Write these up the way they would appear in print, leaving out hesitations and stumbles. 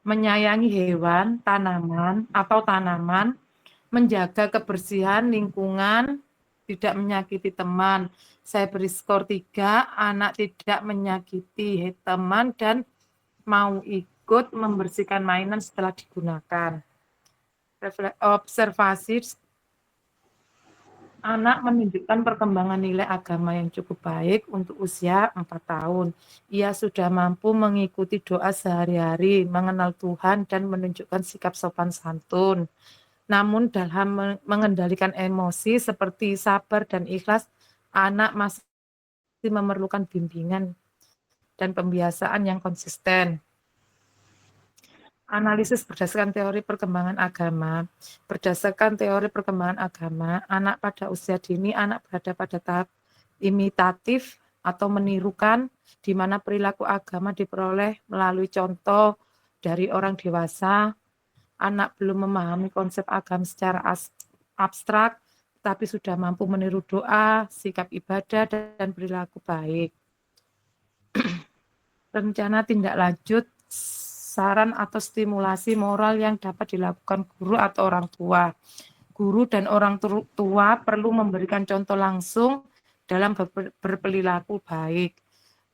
menyayangi hewan, tanaman, atau tanaman, menjaga kebersihan lingkungan, tidak menyakiti teman. Saya beri skor 3, anak tidak menyakiti teman dan mau ikut membersihkan mainan setelah digunakan. Observasi, anak menunjukkan perkembangan nilai agama yang cukup baik untuk usia 4 tahun. Ia sudah mampu mengikuti doa sehari-hari, mengenal Tuhan, dan menunjukkan sikap sopan santun. Namun dalam mengendalikan emosi seperti sabar dan ikhlas, anak masih memerlukan bimbingan dan pembiasaan yang konsisten. Analisis berdasarkan teori perkembangan agama. Berdasarkan teori perkembangan agama, anak pada usia dini, anak berada pada tahap imitatif atau menirukan, di mana perilaku agama diperoleh melalui contoh dari orang dewasa. Anak belum memahami konsep agama secara abstrak, tapi sudah mampu meniru doa, sikap ibadah, dan perilaku baik. Rencana tindak lanjut, saran atau stimulasi moral yang dapat dilakukan guru atau orang tua. Guru dan orang tua perlu memberikan contoh langsung dalam berperilaku baik.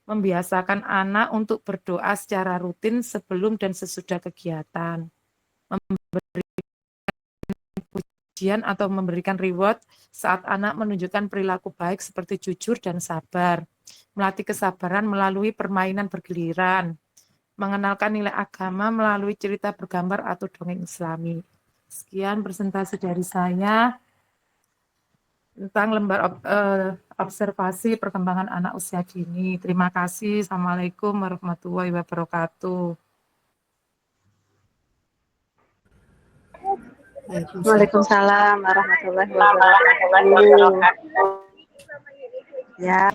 Membiasakan anak untuk berdoa secara rutin sebelum dan sesudah kegiatan. Ujian atau memberikan reward saat anak menunjukkan perilaku baik seperti jujur dan sabar. Melatih kesabaran melalui permainan bergiliran. Mengenalkan nilai agama melalui cerita bergambar atau dongeng Islami. Sekian presentasi dari saya tentang lembar observasi perkembangan anak usia dini. Terima kasih. Assalamualaikum warahmatullahi wabarakatuh. Waalaikumsalam warahmatullahi wabarakatuh. Ya,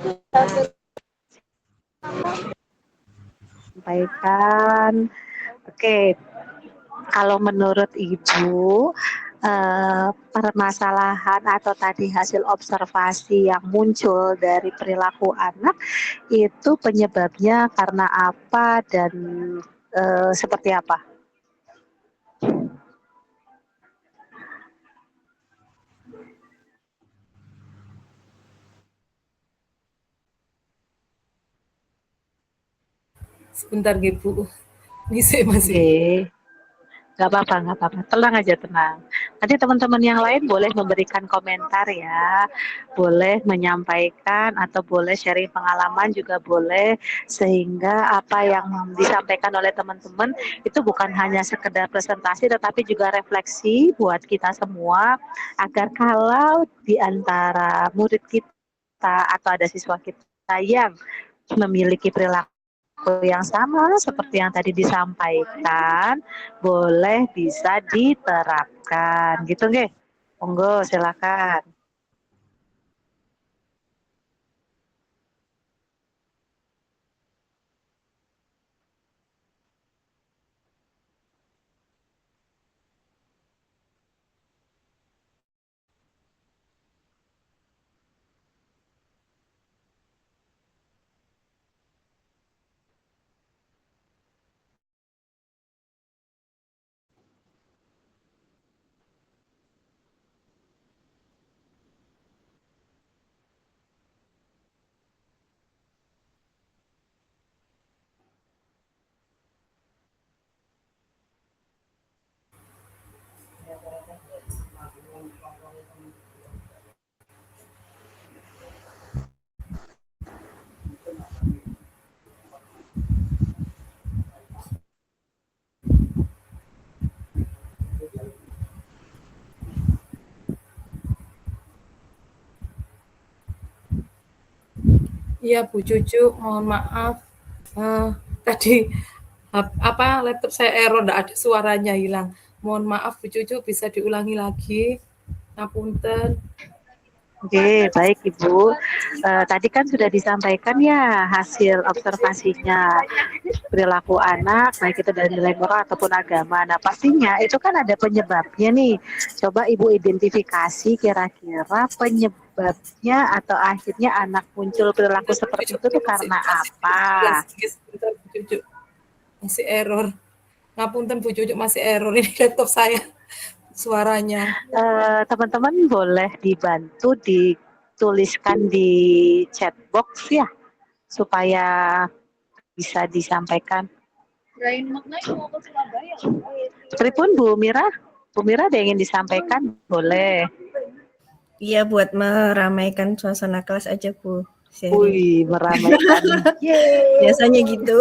sampaikan. Oke, kalau menurut Ibu, permasalahan atau tadi hasil observasi yang muncul dari perilaku anak itu penyebabnya karena apa dan seperti apa? Sebentar, Bu. Ngisi masih. Oke. Gak apa-apa. Tenang aja, tenang. Nanti teman-teman yang lain boleh memberikan komentar ya. Boleh menyampaikan atau boleh sharing pengalaman juga boleh. Sehingga apa yang disampaikan oleh teman-teman itu bukan hanya sekedar presentasi tetapi juga refleksi buat kita semua. Agar kalau di antara murid kita atau ada siswa kita yang memiliki perilaku yang sama seperti yang tadi disampaikan boleh bisa diterapkan gitu nggih. Monggo silakan. Iya, Bu Cucu, mohon maaf. Tadi laptop saya error, enggak ada suaranya, hilang. Mohon maaf Bu Cucu, bisa diulangi lagi. Ngapunten. Oke, baik Ibu. Tadi kan sudah disampaikan ya hasil observasinya perilaku anak, baik itu dari nilai moral ataupun agama. Nah, pastinya itu kan ada penyebabnya nih. Coba Ibu identifikasi kira-kira penyebabnya atau akhirnya anak muncul perilaku seperti itu tuh karena apa? Sebentar Bu Cucu. Masih error. Ngapunten Bu Cucu, masih error ini laptop saya suaranya. Teman-teman boleh dibantu dituliskan di chat box ya, supaya bisa disampaikan. Pripun Bu Mira? Bu Mira ada yang ingin disampaikan? Boleh. Iya, buat meramaikan suasana kelas aja, Bu. Sharing. Wih, meramaikan. Biasanya gitu.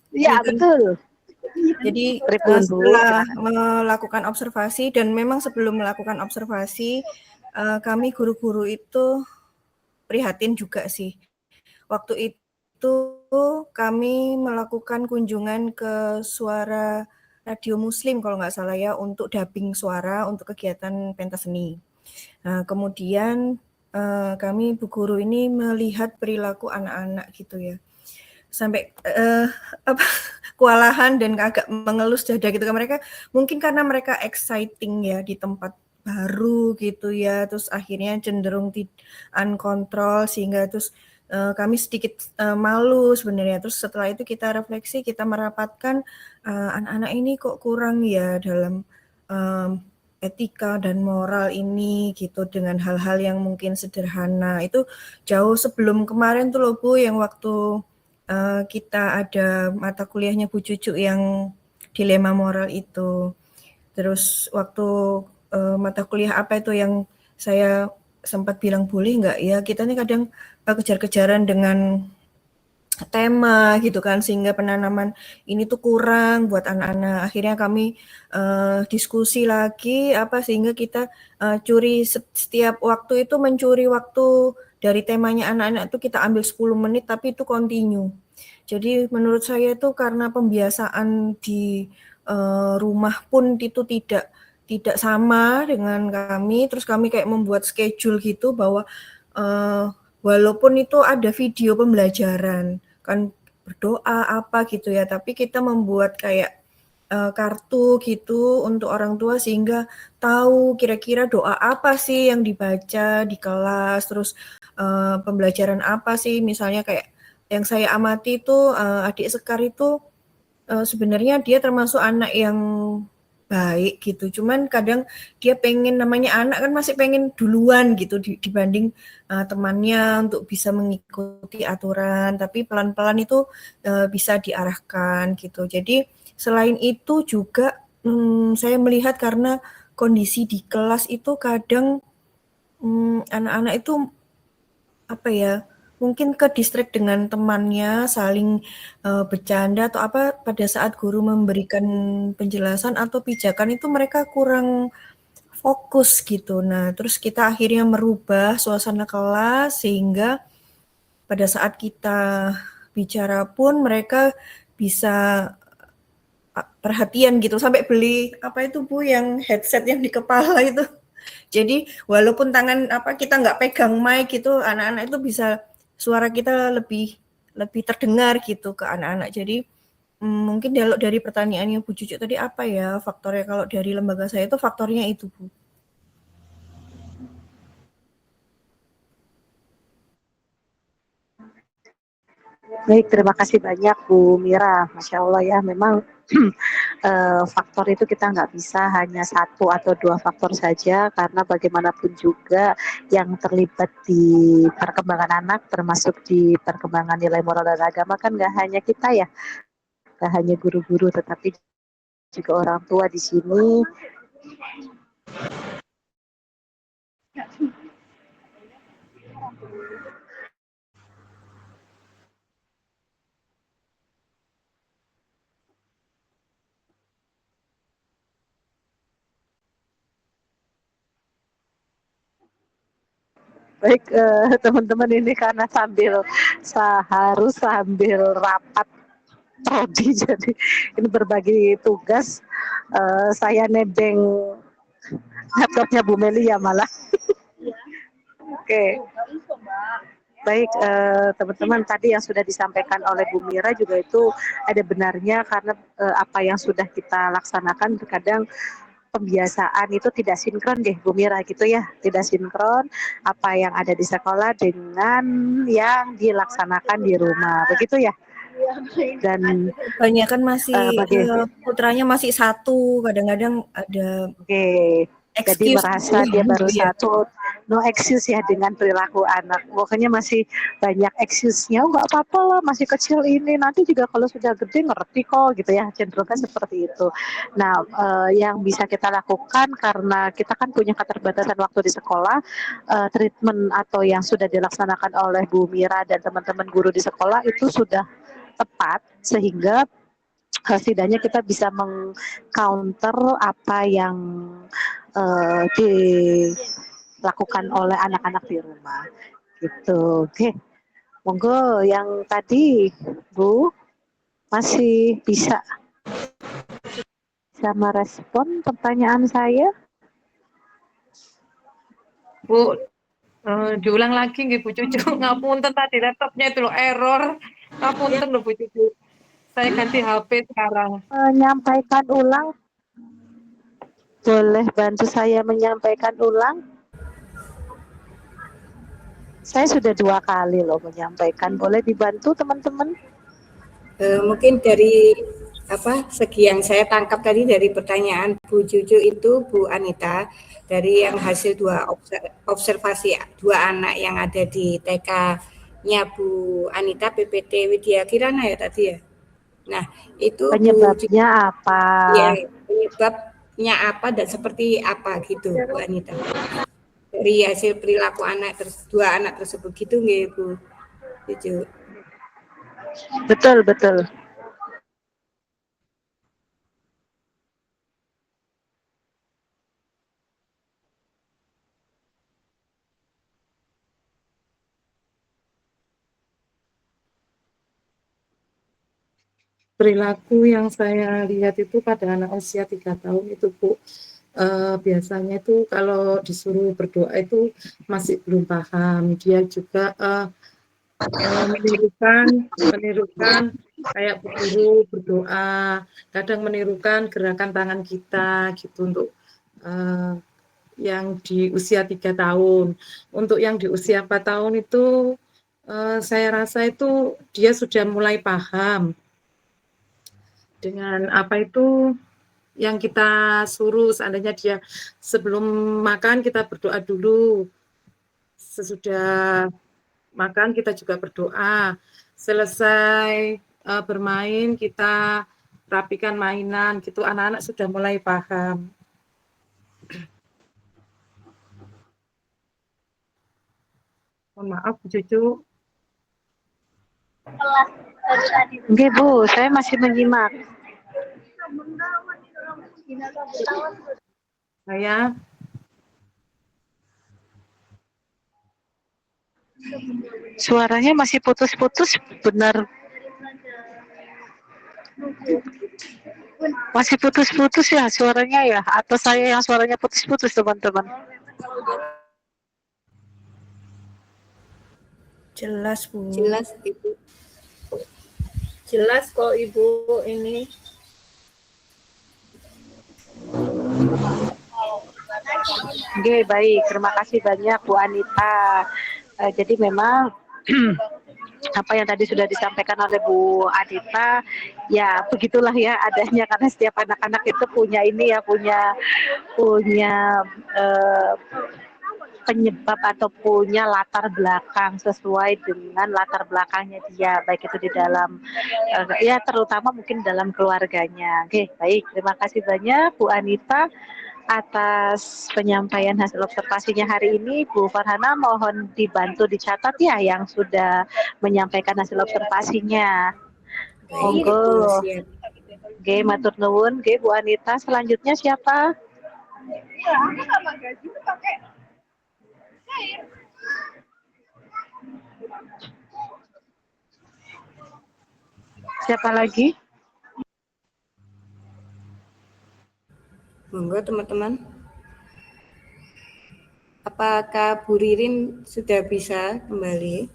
Iya, betul. Jadi Pripun, Bu? setelah melakukan observasi, dan memang sebelum melakukan observasi, kami guru-guru itu prihatin juga sih. Waktu itu kami melakukan kunjungan ke Suara Radio Muslim kalau nggak salah ya, untuk dubbing suara untuk kegiatan pentas seni. Nah, kemudian kami Bu Guru ini melihat perilaku anak-anak gitu ya. Sampai kewalahan dan agak mengelus dada gitu kan mereka, mungkin karena mereka exciting ya di tempat baru gitu ya, terus akhirnya cenderung uncontrol sehingga terus kami sedikit malu sebenarnya. Terus setelah itu kita refleksi, kita merapatkan anak-anak ini kok kurang ya dalam etika dan moral ini gitu, dengan hal-hal yang mungkin sederhana. Itu jauh sebelum kemarin tuh loh Bu, yang waktu kita ada mata kuliahnya Bu Cucu yang dilema moral itu. Terus waktu mata kuliah apa itu yang saya sempat bilang boleh nggak ya, kita nih kadang kejar-kejaran dengan tema gitu kan, sehingga penanaman ini tuh kurang buat anak-anak. Akhirnya kami diskusi lagi sehingga kita curi setiap waktu itu, mencuri waktu dari temanya anak-anak itu kita ambil 10 menit tapi itu continue. Jadi menurut saya itu karena pembiasaan di rumah pun itu tidak sama dengan kami, terus kami kayak membuat schedule gitu bahwa walaupun itu ada video pembelajaran kan, berdoa apa gitu ya, tapi kita membuat kayak kartu gitu untuk orang tua sehingga tahu kira-kira doa apa sih yang dibaca di kelas, terus pembelajaran apa sih, misalnya kayak yang saya amati itu adik Sekar itu sebenarnya dia termasuk anak yang baik gitu, cuman kadang dia pengen, namanya anak kan masih pengen duluan gitu dibanding temannya untuk bisa mengikuti aturan, tapi pelan-pelan itu bisa diarahkan gitu. Jadi selain itu juga saya melihat karena kondisi di kelas itu kadang anak-anak itu mungkin ke distract dengan temannya, saling bercanda atau pada saat guru memberikan penjelasan atau pijakan itu mereka kurang fokus gitu. Nah, terus kita akhirnya merubah suasana kelas sehingga pada saat kita bicara pun mereka bisa perhatian gitu, sampai beli Bu yang headset yang di kepala itu. Jadi walaupun tangan kita nggak pegang mic gitu, anak-anak itu bisa, suara kita lebih terdengar gitu ke anak-anak. Jadi mungkin dari pertanyaannya Bu Cucu tadi apa ya faktornya, kalau dari lembaga saya itu faktornya itu Bu. Baik, terima kasih banyak Bu Mira. Masya Allah ya, memang faktor itu kita nggak bisa hanya satu atau dua faktor saja, karena bagaimanapun juga yang terlibat di perkembangan anak, termasuk di perkembangan nilai moral dan agama kan nggak hanya kita ya, nggak hanya guru-guru, tetapi juga orang tua di sini. Baik, teman-teman, ini karena harus sambil rapat prodi, jadi ini berbagi tugas. Saya nebeng laptopnya Bu Meli ya malah. Oke. Baik, teman-teman, tadi yang sudah disampaikan oleh Bu Mira juga itu ada benarnya, karena apa yang sudah kita laksanakan terkadang pembiasaan itu tidak sinkron deh Bu Mira gitu ya, tidak sinkron apa yang ada di sekolah dengan yang dilaksanakan di rumah, begitu ya. Dan Kebanyakan masih putranya masih satu, kadang-kadang ada oke. Jadi excuse merasa gitu dia baru ya. satu, no excuse ya dengan perilaku anak. Pokoknya masih banyak excuse-nya, oh, nggak apa-apa lah, masih kecil ini, nanti juga kalau sudah gede ngerti kok gitu ya, cenderungnya seperti itu. Nah, yang bisa kita lakukan karena kita kan punya keterbatasan waktu di sekolah, treatment atau yang sudah dilaksanakan oleh Bu Mira dan teman-teman guru di sekolah itu sudah tepat, sehingga setidaknya kita bisa meng-counter apa yang dilakukan oleh anak-anak di rumah gitu. Oke, monggo yang tadi Bu masih bisa merespon pertanyaan saya. Bu, diulang lagi nggih Bu Cucu. Ngapunten tadi laptopnya itu loh error. Ngapunten loh Bu Cucu. Saya ganti HP sekarang. Menyampaikan ulang, boleh bantu saya menyampaikan ulang? Saya sudah 2 kali loh menyampaikan, boleh dibantu teman-teman? Mungkin dari segi yang saya tangkap tadi dari pertanyaan Bu Cucu itu, Bu Anita, dari yang hasil 2 observasi 2 anak yang ada di TK-nya Bu Anita PPT Widya Kirana ya tadi ya. Nah, itu penyebabnya apa? Ya, penyebabnya apa dan seperti apa gitu Bu Anita. Dari hasil perilaku dua anak tersebut gitu nggih Bu Cucu. Betul, betul. Perilaku yang saya lihat itu pada anak usia 3 tahun itu Bu, biasanya itu kalau disuruh berdoa itu masih belum paham. Dia juga menirukan kayak Bu Guru berdoa, kadang menirukan gerakan tangan kita gitu untuk yang di usia 3 tahun. Untuk yang di usia 4 tahun itu saya rasa itu dia sudah mulai paham dengan apa itu yang kita suruh. Seandainya dia sebelum makan kita berdoa dulu, sesudah makan kita juga berdoa, selesai bermain kita rapikan mainan gitu. Anak-anak sudah mulai paham. Mohon maaf Bu Cucu. Oke Bu, saya masih menyimak. Saya suaranya masih putus-putus, benar. Masih putus-putus ya suaranya ya, atau saya yang suaranya putus-putus teman-teman? Jelas Bu. Jelas Ibu. Jelas kok Ibu ini. Oke, baik. Terima kasih banyak Bu Anita. Jadi memang apa yang tadi sudah disampaikan oleh Bu Anita, ya begitulah ya adanya, karena setiap anak-anak itu punya ini ya, punya penyebab atau punya latar belakang sesuai dengan latar belakangnya dia, baik itu di dalam ya terutama mungkin dalam keluarganya. Oke, baik. Terima kasih banyak Bu Anita atas penyampaian hasil observasinya hari ini. Bu Farhana mohon dibantu dicatat ya yang sudah menyampaikan hasil observasinya. Monggo. Oke, matur nuwun. Oke, Bu Anita, selanjutnya siapa? Siapa lagi? Monggo teman-teman. Apakah Bu Ririn sudah bisa kembali?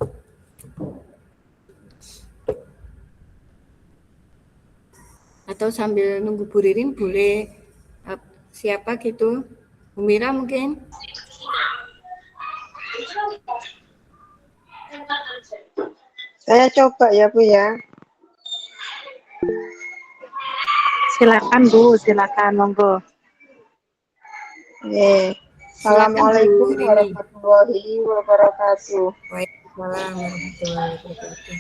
Atau sambil nunggu Bu Ririn boleh siapa gitu? Bu Mira mungkin? Saya coba ya Bu ya. Silakan Bu, silakan monggo. Silakan Assalamualaikum Bu Rini. warahmatullahi wabarakatuh. Waalaikumsalam warahmatullahi wabarakatuh.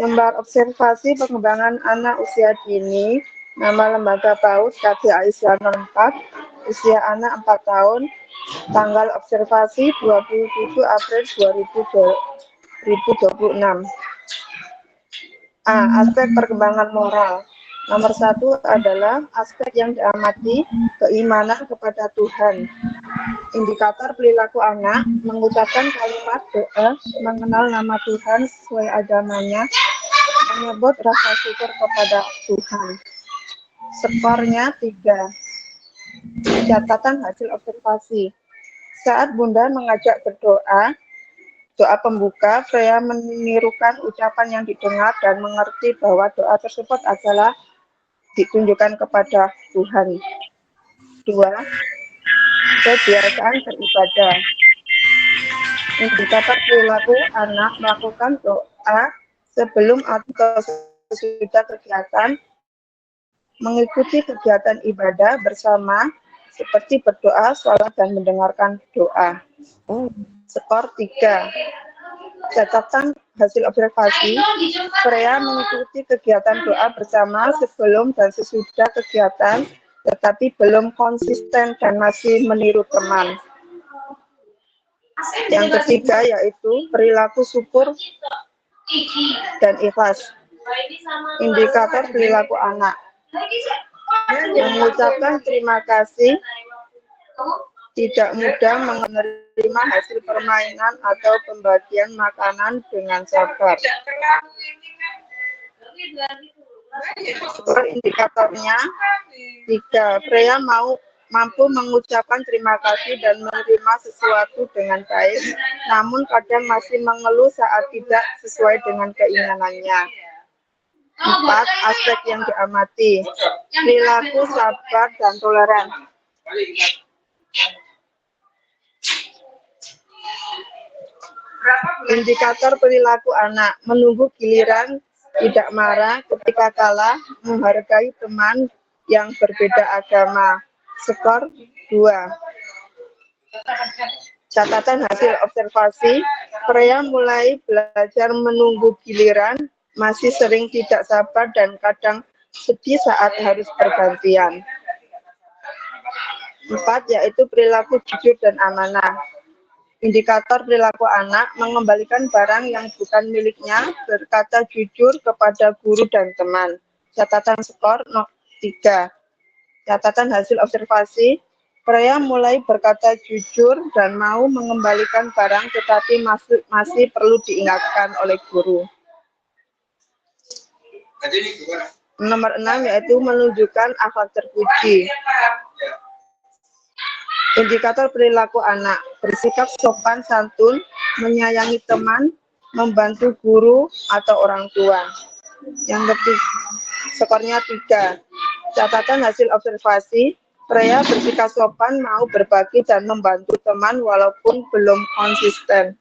Lembar observasi pengembangan anak usia dini, nama lembaga PAUD KD Aisyah 04, usia anak 4 tahun, tanggal observasi 27 April 2026. A. Aspek perkembangan moral. Nomor 1 adalah aspek yang diamati, keimanan kepada Tuhan. Indikator perilaku anak, mengucapkan kalimat doa, mengenal nama Tuhan sesuai agamanya, menyebut rasa syukur kepada Tuhan. Skornya 3. Catatan hasil observasi. Saat Bunda mengajak berdoa, doa pembuka, Freya menirukan ucapan yang didengar dan mengerti bahwa doa tersebut adalah ditunjukkan kepada Tuhan. 2. Kebiasaan beribadah. Indikator perilaku anak melakukan doa sebelum atau sesudah kegiatan, mengikuti kegiatan ibadah bersama seperti berdoa, sholat, dan mendengarkan doa. Skor 3. Catatan hasil observasi, Freya mengikuti kegiatan doa bersama sebelum dan sesudah kegiatan, tetapi belum konsisten dan masih meniru teman. Yang ketiga yaitu perilaku syukur dan ikhlas. Indikator perilaku anak, mengucapkan terima kasih, tidak mudah menerima hasil permainan atau pembagian makanan dengan sabar. Indikatornya 3. Freya mampu mengucapkan terima kasih dan menerima sesuatu dengan baik, namun kadang masih mengeluh saat tidak sesuai dengan keinginannya. 4. Aspek yang diamati, perilaku sabar dan toleran. Indikator perilaku anak, menunggu giliran, tidak marah ketika kalah, menghargai teman yang berbeda agama. Skor 2. Catatan hasil observasi, Freya mulai belajar menunggu giliran, masih sering tidak sabar dan kadang sedih saat harus bergantian. 4. Yaitu perilaku jujur dan amanah. Indikator perilaku anak, mengembalikan barang yang bukan miliknya, berkata jujur kepada guru dan teman. Catatan skor 3. Catatan hasil observasi, Freya mulai berkata jujur dan mau mengembalikan barang tetapi masih perlu diingatkan oleh guru. Nomor 6 yaitu menunjukkan akhlak terpuji. Indikator perilaku anak, bersikap sopan santun, menyayangi teman, membantu guru atau orang tua. Yang ketiga, skornya 3. Catatan hasil observasi, Freya bersikap sopan, mau berbagi dan membantu teman walaupun belum konsisten.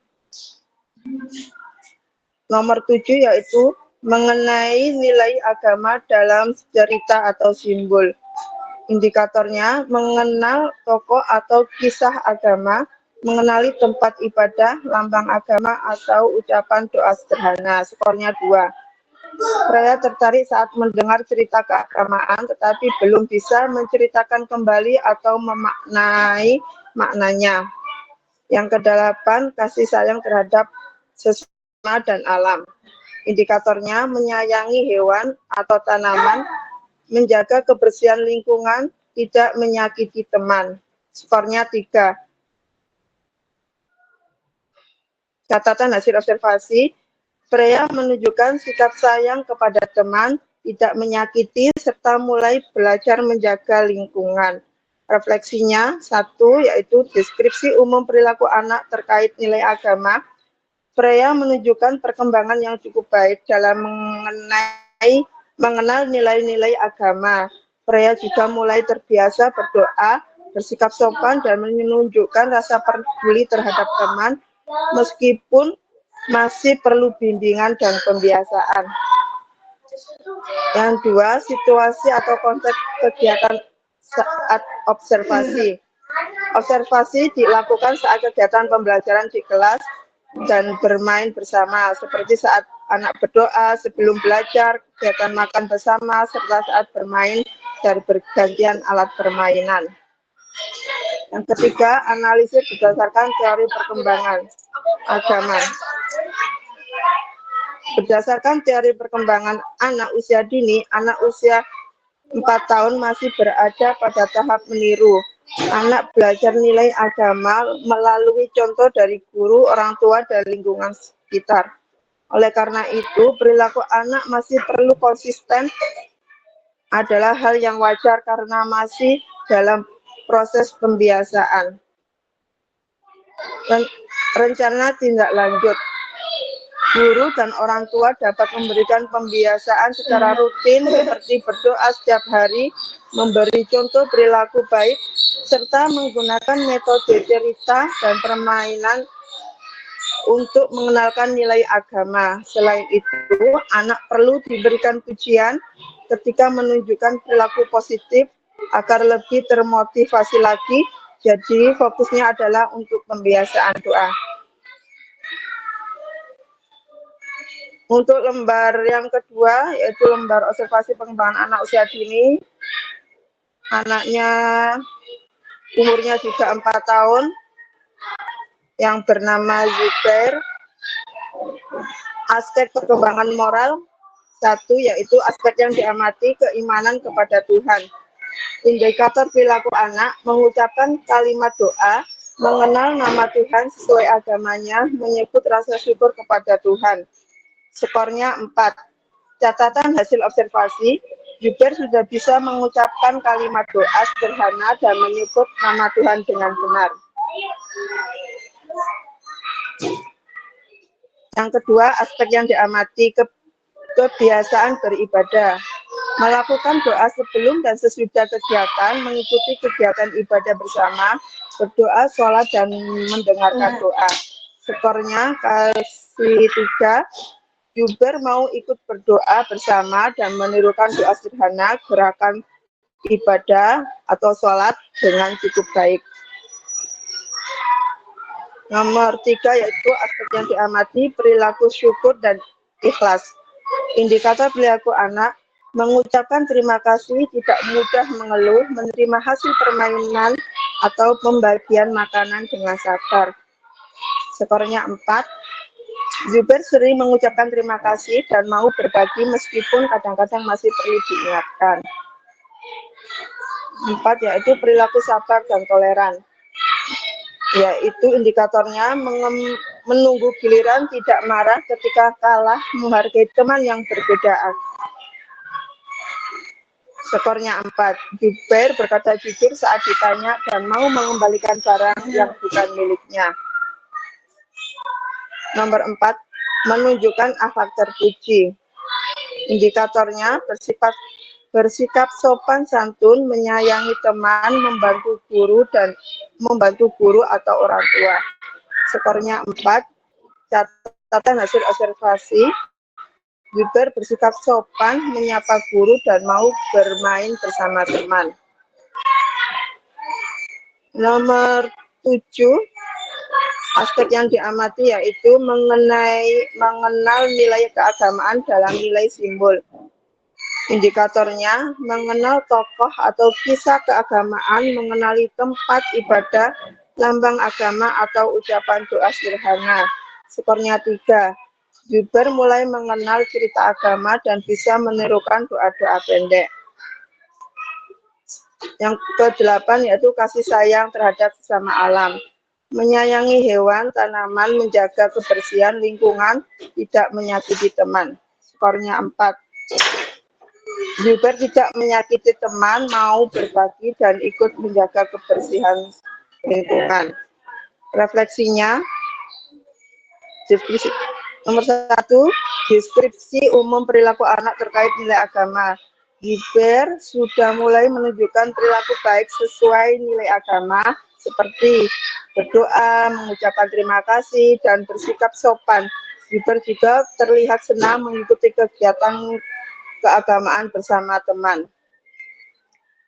Nomor 7 yaitu mengenai nilai agama dalam cerita atau simbol. Indikatornya mengenal tokoh atau kisah agama, mengenali tempat ibadah, lambang agama, atau ucapan doa sederhana. Skornya 2. Freya tertarik saat mendengar cerita keagamaan, tetapi belum bisa menceritakan kembali atau memaknai maknanya. Yang ke-8, kasih sayang terhadap sesama dan alam. Indikatornya menyayangi hewan atau tanaman, menjaga kebersihan lingkungan, tidak menyakiti teman. Skornya 3. Catatan hasil observasi, Freya menunjukkan sikap sayang kepada teman, tidak menyakiti, serta mulai belajar menjaga lingkungan. Refleksinya, 1, yaitu deskripsi umum perilaku anak terkait nilai agama. Freya menunjukkan perkembangan yang cukup baik dalam mengenal nilai-nilai agama. Freya juga mulai terbiasa berdoa, bersikap sopan, dan menunjukkan rasa peduli terhadap teman, meskipun masih perlu bimbingan dan pembiasaan. Yang dua, situasi atau konsep kegiatan saat observasi. Observasi dilakukan saat kegiatan pembelajaran di kelas dan bermain bersama, seperti saat anak berdoa, sebelum belajar, kegiatan makan bersama, serta saat bermain dan bergantian alat permainan. Yang ketiga, analisis berdasarkan teori perkembangan agama. Berdasarkan teori perkembangan anak usia dini, anak usia 4 tahun masih berada pada tahap meniru. Anak belajar nilai agama melalui contoh dari guru, orang tua, dan lingkungan sekitar. Oleh karena itu, perilaku anak masih perlu konsisten adalah hal yang wajar karena masih dalam proses pembiasaan. Rencana tindak lanjut. Guru dan orang tua dapat memberikan pembiasaan secara rutin seperti berdoa setiap hari, memberi contoh perilaku baik, serta menggunakan metode cerita dan permainan untuk mengenalkan nilai agama. Selain itu, anak perlu diberikan pujian ketika menunjukkan perilaku positif agar lebih termotivasi lagi. Jadi fokusnya adalah untuk pembiasaan doa. Untuk lembar yang kedua, yaitu lembar observasi pengembangan anak usia dini, anaknya umurnya juga 4 tahun, yang bernama Zubair. Aspek perkembangan moral, satu, yaitu aspek yang diamati keimanan kepada Tuhan. Indikator perilaku anak, mengucapkan kalimat doa, mengenal nama Tuhan sesuai agamanya, menyebut rasa syukur kepada Tuhan. Skornya 4. Catatan hasil observasi, Zubair sudah bisa mengucapkan kalimat doa sederhana dan menyebut nama Tuhan dengan benar. Yang kedua, aspek yang diamati kebiasaan beribadah. Melakukan doa sebelum dan sesudah kegiatan, mengikuti kegiatan ibadah bersama, berdoa, sholat, dan mendengarkan doa. Skornya kasih 3. Zubair mau ikut berdoa bersama dan menirukan doa sederhana, gerakan ibadah atau sholat dengan cukup baik. Nomor 3, yaitu aspek yang diamati perilaku syukur dan ikhlas. Indikator perilaku anak, mengucapkan terima kasih, tidak mudah mengeluh, menerima hasil permainan atau pembagian makanan dengan sabar. Skornya 4. Zubair sering mengucapkan terima kasih dan mau berbagi meskipun kadang-kadang masih perlu diingatkan. 4, yaitu perilaku sabar dan toleran. Yaitu indikatornya menunggu giliran, tidak marah ketika kalah, menghargai teman yang berbeda. Skornya 4. Zubair berkata jujur saat ditanya dan mau mengembalikan barang yang bukan miliknya. Nomor 4, menunjukkan akhlak terpuji. Indikatornya bersikap sopan santun, menyayangi teman, membantu guru atau orang tua. Skornya 4. Catatan hasil observasi, Zubair bersikap sopan, menyapa guru dan mau bermain bersama teman. Nomor 7, aspek yang diamati yaitu mengenal nilai keagamaan dalam nilai simbol. Indikatornya mengenal tokoh atau kisah keagamaan, mengenali tempat ibadah, lambang agama atau ucapan doa sederhana. Skornya 3. Zubair mulai mengenal cerita agama dan bisa menirukan doa-doa pendek. Yang ke-8, yaitu kasih sayang terhadap sesama alam. Menyayangi hewan, tanaman, menjaga kebersihan lingkungan, tidak menyakiti teman. Skornya 4. Zubair tidak menyakiti teman, mau berbagi dan ikut menjaga kebersihan lingkungan. Refleksinya, nomor 1, deskripsi umum perilaku anak terkait nilai agama. Zubair sudah mulai menunjukkan perilaku baik sesuai nilai agama, seperti berdoa, mengucapkan terima kasih, dan bersikap sopan. Zubair juga terlihat senang mengikuti kegiatan keagamaan bersama teman.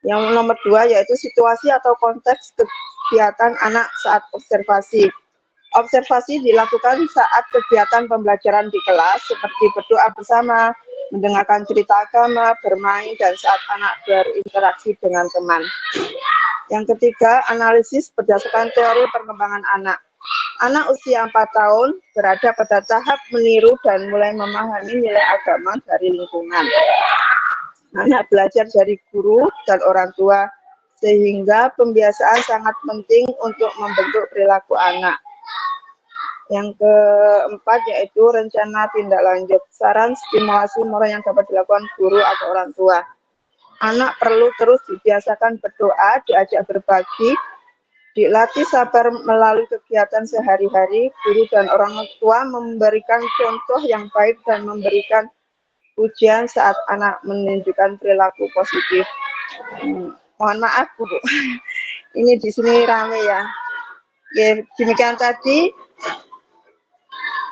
Yang nomor 2 yaitu situasi atau konteks kegiatan anak saat observasi. Observasi dilakukan saat kegiatan pembelajaran di kelas seperti berdoa bersama, mendengarkan cerita agama, bermain, dan saat anak berinteraksi dengan teman. Yang ketiga, analisis berdasarkan teori perkembangan anak. Anak usia 4 tahun berada pada tahap meniru dan mulai memahami nilai agama dari lingkungan. Anak belajar dari guru dan orang tua, sehingga pembiasaan sangat penting untuk membentuk perilaku anak. Yang keempat yaitu rencana tindak lanjut, saran stimulasi moral yang dapat dilakukan guru atau orang tua. Anak perlu terus dibiasakan berdoa, diajak berbagi, dilatih sabar melalui kegiatan sehari-hari. Guru dan orang tua memberikan contoh yang baik dan memberikan pujian saat anak menunjukkan perilaku positif. Mohon maaf, Bu. Ini di sini rame ya. Oke, demikian tadi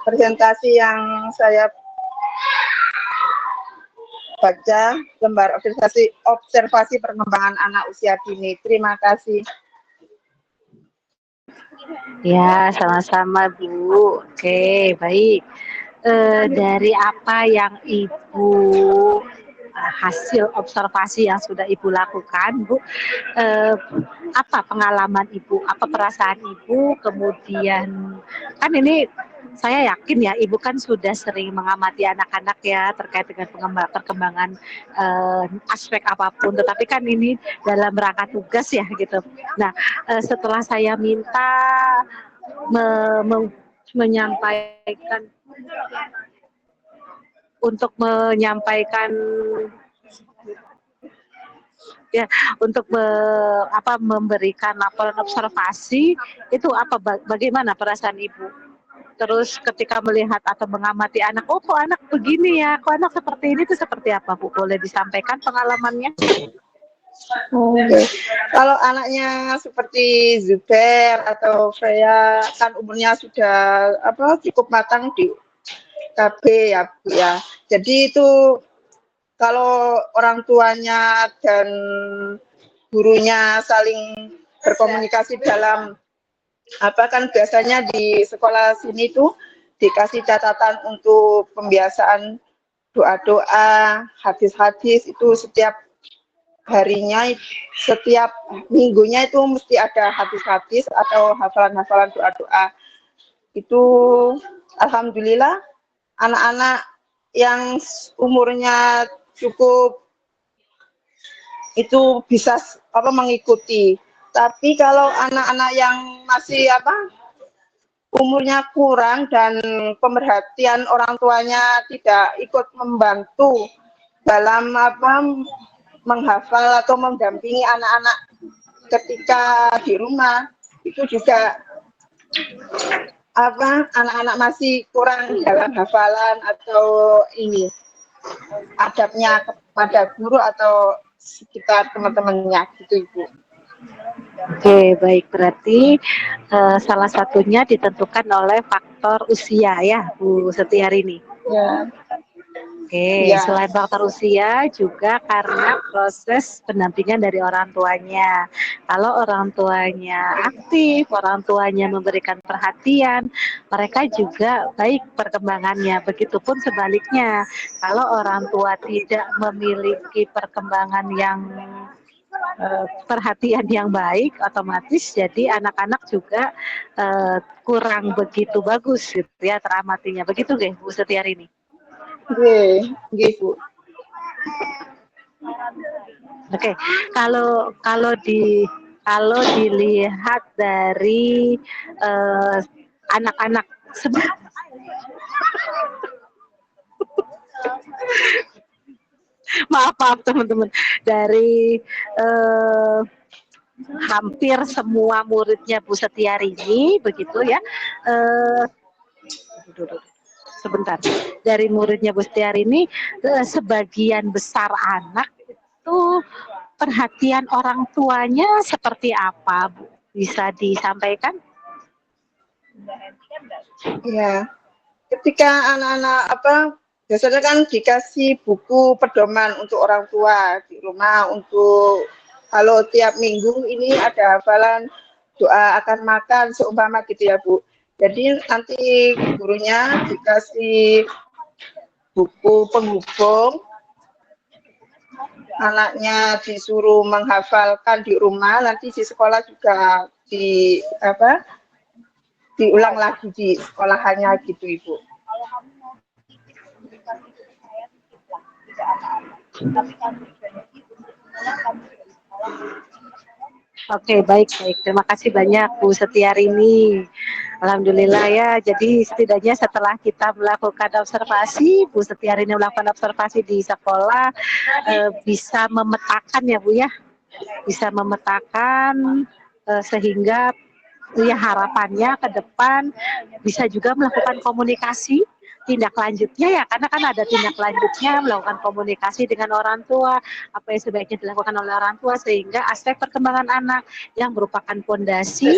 presentasi yang saya baca, lembar observasi perkembangan anak usia dini. Terima kasih. Ya, sama-sama Bu. Oke, baik. Dari apa yang Ibu hasil observasi yang sudah Ibu lakukan, Bu, apa pengalaman Ibu, apa perasaan Ibu, kemudian kan ini saya yakin ya Ibu kan sudah sering mengamati anak-anak ya terkait dengan perkembangan aspek apapun, tetapi kan ini dalam rangka tugas ya gitu. Nah, setelah saya minta menyampaikan untuk menyampaikan ya untuk memberikan laporan observasi itu apa bagaimana perasaan Ibu? Terus ketika melihat atau mengamati anak, oh kok anak begini ya, kok anak seperti ini itu seperti apa Bu? Boleh disampaikan pengalamannya? Oke. Kalau anaknya seperti Zubair atau Freya kan umurnya sudah cukup matang di KB ya Bu ya. Jadi itu kalau orang tuanya dan gurunya saling berkomunikasi dalam kan biasanya di sekolah sini tuh dikasih catatan untuk pembiasaan doa-doa, hadis-hadis itu setiap harinya, setiap minggunya itu mesti ada hadis-hadis atau hafalan-hafalan doa-doa. Itu alhamdulillah anak-anak yang umurnya cukup itu bisa mengikuti. Tapi kalau anak-anak yang masih umurnya kurang dan pemerhatian orang tuanya tidak ikut membantu dalam menghafal atau mendampingi anak-anak ketika di rumah, itu juga anak-anak masih kurang dalam hafalan atau ini adabnya kepada guru atau sekitar teman-temannya gitu Ibu. Oke, baik, berarti salah satunya ditentukan oleh faktor usia ya Bu Setiarini. Ya. Oke, Ya. Selain faktor usia juga karena proses pendampingan dari orang tuanya. Kalau orang tuanya aktif, orang tuanya memberikan perhatian, mereka juga baik perkembangannya. Begitupun sebaliknya, kalau orang tua tidak memiliki perkembangan yang perhatian yang baik, otomatis jadi anak-anak juga kurang begitu bagus gitu ya teramatinya. Begitu nggih Bu Setiarini? Nggih, Bu. Oke, kalau dilihat dari anak-anak maaf teman-teman, dari hampir semua muridnya Bu Setiarini begitu ya. Sebentar, dari muridnya Bu Setiarini sebagian besar anak itu perhatian orang tuanya seperti apa Bu? Bisa disampaikan? Ya, ketika anak-anak Biasanya kan dikasih buku pedoman untuk orang tua di rumah untuk kalau tiap minggu ini ada hafalan doa akan makan seumpama gitu ya Bu. Jadi nanti gurunya dikasih buku penghubung, anaknya disuruh menghafalkan di rumah, nanti di sekolah juga diulang lagi di sekolahannya gitu Ibu. Oke, baik. Terima kasih banyak Bu Setiarini. Alhamdulillah ya. Jadi setidaknya setelah kita melakukan observasi, Bu Setiarini melakukan observasi di sekolah, bisa memetakan ya Bu ya, bisa memetakan sehingga ya harapannya ke depan bisa juga melakukan komunikasi tindak lanjutnya ya, karena kan ada tindak lanjutnya melakukan komunikasi dengan orang tua, apa yang sebaiknya dilakukan oleh orang tua, sehingga aspek perkembangan anak yang merupakan fondasi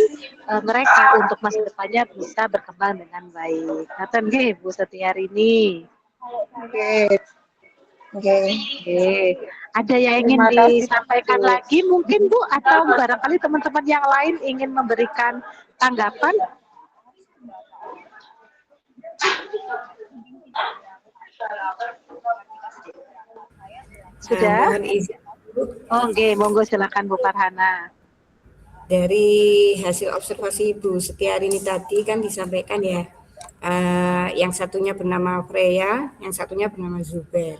mereka untuk masa depannya bisa berkembang dengan baik. Ngaten nggih Bu Setiarini. Oke. Oke. Ada yang ingin Terima kasih, disampaikan Bu. lagi mungkin Bu, atau barangkali teman-teman yang lain ingin memberikan tanggapan? Sudah? Mohon izin Oh, oke, monggo silakan Bu Farhana. dari hasil observasi Bu Setiarini tadi kan disampaikan ya, yang satunya bernama Freya, yang satunya bernama Zuber.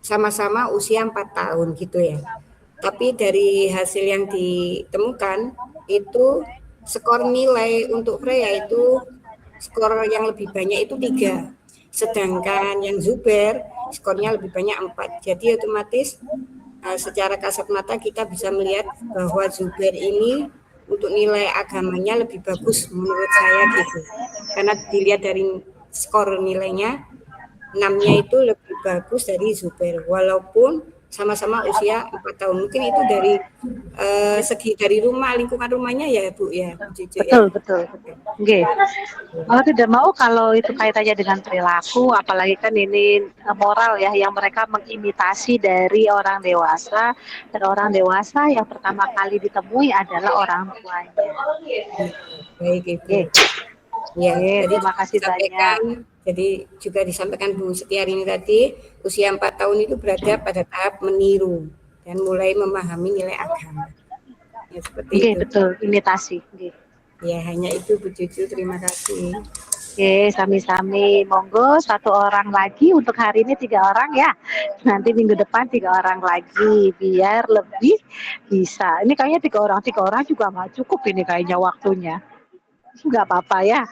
Sama-sama usia 4 tahun gitu ya. Tapi dari hasil yang ditemukan itu skor nilai untuk Freya itu skor yang lebih banyak itu 3. Sedangkan yang Zuber skornya lebih banyak 4. Jadi otomatis secara kasat mata kita bisa melihat bahwa Zuber ini untuk nilai agamanya lebih bagus menurut saya gitu. Karena dilihat dari skor nilainya, 6-nya itu lebih bagus dari Zuber. Walaupun sama-sama usia 4 tahun. Mungkin itu dari segi dari rumah, lingkungan rumahnya ya Bu ya, Bu Cucu ya. Betul. Oke. Mau tidak mau kalau itu kaitannya dengan perilaku, apalagi kan ini moral ya, yang mereka mengimitasi dari orang dewasa, dan orang dewasa yang pertama kali ditemui adalah orang tuanya. Baik Ibu. Oke. Ya, tadi Terima kasih banyak. jadi juga disampaikan Bu Setiarini tadi, usia 4 tahun itu berada pada tahap meniru dan mulai memahami nilai agama. Ya, seperti Oke, itu. betul, imitasi. Oke. Ya, hanya itu Bu Cucu, terima kasih. Oke, sami-sami. Monggo satu orang lagi, untuk hari ini 3 orang ya. Nanti minggu depan 3 orang lagi, biar lebih bisa. Ini kayaknya 3 orang juga nggak cukup ini kayaknya waktunya. Nggak apa-apa ya.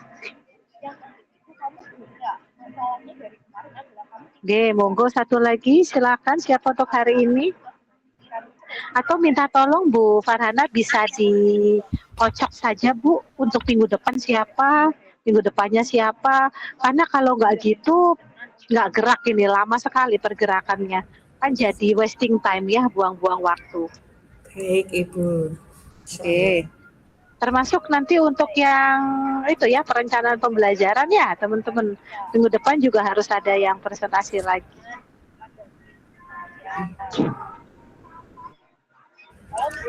Oke, monggo satu lagi, silakan siapa untuk hari ini? Atau minta tolong Bu Farhana bisa dikocok saja Bu, untuk minggu depan siapa, minggu depannya siapa. Karena kalau nggak gitu, nggak gerak ini, lama sekali pergerakannya. Kan jadi wasting time ya, buang-buang waktu. Baik Ibu. Oke. Termasuk nanti untuk yang itu ya, perencanaan pembelajaran ya teman-teman. Minggu depan juga harus ada yang presentasi lagi.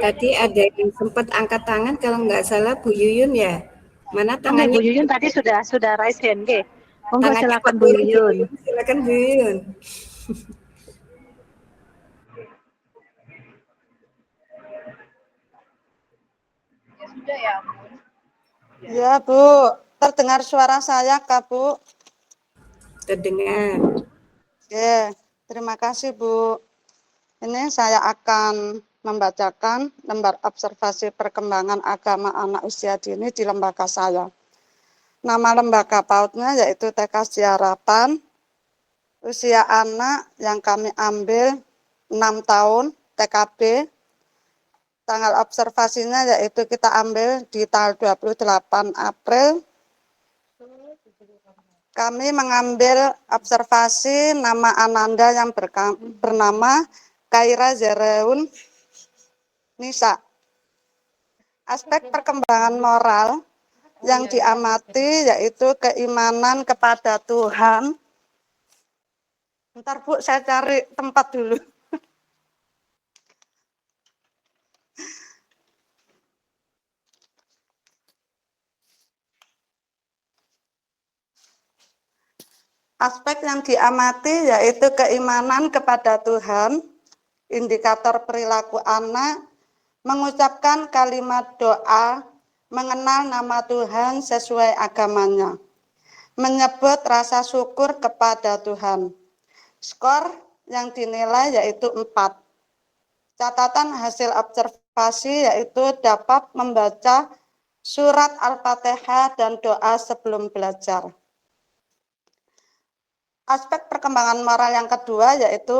Tadi ada yang sempat angkat tangan kalau nggak salah Bu Yuyun ya. Mana tangannya? Bu Yuyun tadi sudah raise hand, oke. Monggo Tangannya silakan Bu betul, Yuyun. Silakan Bu Yuyun. Ya, Bu. Terdengar suara saya, Kak, Bu? Terdengar. Oke, terima kasih, Bu. Ini saya akan membacakan lembar observasi perkembangan agama anak usia dini di lembaga saya. Nama lembaga PAUD-nya yaitu TK Harapan. Usia anak yang kami ambil 6 tahun, TKB. Tanggal observasinya yaitu kita ambil di tanggal 28 April. Kami mengambil observasi nama Ananda yang bernama Kaira Zereun Nisa. Aspek perkembangan moral yang diamati yaitu keimanan kepada Tuhan, Bentar Bu, saya cari tempat dulu. Aspek yang diamati yaitu keimanan kepada Tuhan, indikator perilaku anak, mengucapkan kalimat doa, mengenal nama Tuhan sesuai agamanya, menyebut rasa syukur kepada Tuhan. Skor yang dinilai yaitu 4. Catatan hasil observasi yaitu dapat membaca surat Al-Fatihah dan doa sebelum belajar. Aspek perkembangan moral yang kedua yaitu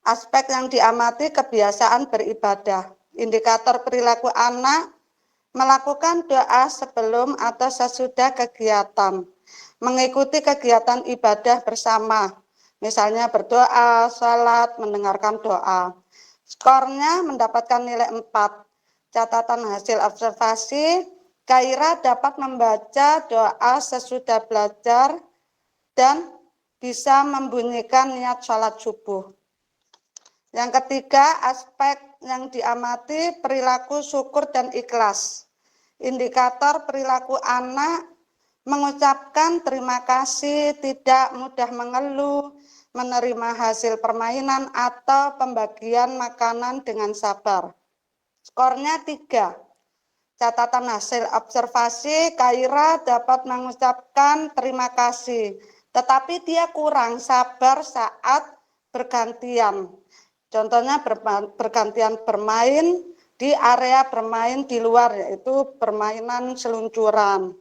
aspek yang diamati kebiasaan beribadah. Indikator perilaku anak melakukan doa sebelum atau sesudah kegiatan, mengikuti kegiatan ibadah bersama, misalnya berdoa, salat, mendengarkan doa. Skornya mendapatkan nilai 4. Catatan hasil observasi, Kaira dapat membaca doa sesudah belajar dan bisa membunyikan niat sholat subuh. Yang ketiga, aspek yang diamati perilaku syukur dan ikhlas. Indikator perilaku anak mengucapkan terima kasih, tidak mudah mengeluh, menerima hasil permainan atau pembagian makanan dengan sabar. Skornya 3. Catatan hasil observasi, Kaira dapat mengucapkan terima kasih, tetapi dia kurang sabar saat bergantian. Contohnya bergantian bermain di area bermain di luar, yaitu permainan seluncuran.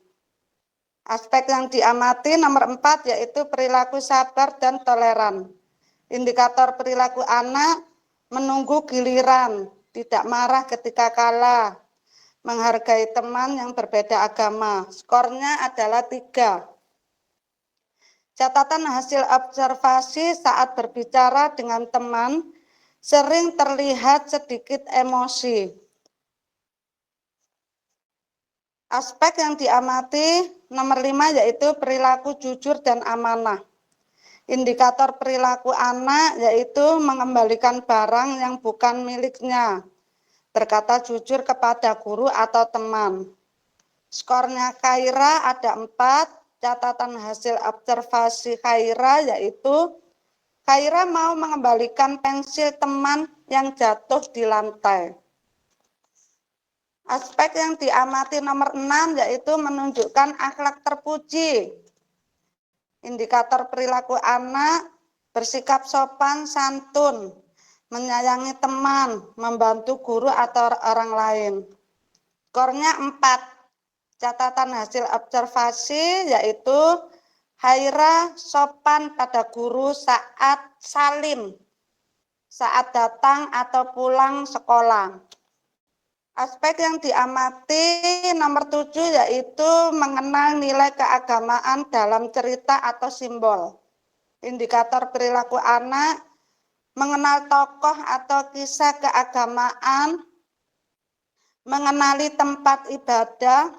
Aspek yang diamati nomor 4 yaitu perilaku sabar dan toleran. Indikator perilaku anak menunggu giliran, tidak marah ketika kalah, menghargai teman yang berbeda agama. Skornya adalah 3. Catatan hasil observasi saat berbicara dengan teman sering terlihat sedikit emosi. Aspek yang diamati nomor 5 yaitu perilaku jujur dan amanah. Indikator perilaku anak yaitu mengembalikan barang yang bukan miliknya, berkata jujur kepada guru atau teman. Skornya Kaira ada 4. Catatan hasil observasi Kaira yaitu Kaira mau mengembalikan pensil teman yang jatuh di lantai. Aspek yang diamati nomor 6 yaitu menunjukkan akhlak terpuji. Indikator perilaku anak bersikap sopan santun, menyayangi teman, membantu guru atau orang lain. Skornya 4. Catatan hasil observasi yaitu Haira sopan pada guru saat salim, saat datang atau pulang sekolah. Aspek yang diamati nomor 7 yaitu mengenal nilai keagamaan dalam cerita atau simbol. Indikator perilaku anak mengenal tokoh atau kisah keagamaan, mengenali tempat ibadah,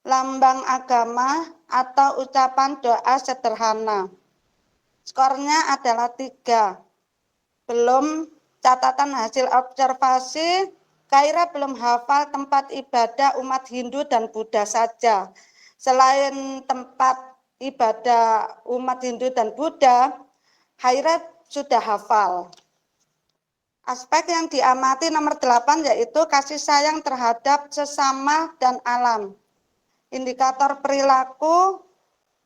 lambang agama, atau ucapan doa sederhana. Skornya adalah 3. Belum catatan hasil observasi, Kaira belum hafal tempat ibadah umat Hindu dan Buddha saja. Selain tempat ibadah umat Hindu dan Buddha, Kaira sudah hafal. Aspek yang diamati nomor 8 yaitu kasih sayang terhadap sesama dan alam. Indikator perilaku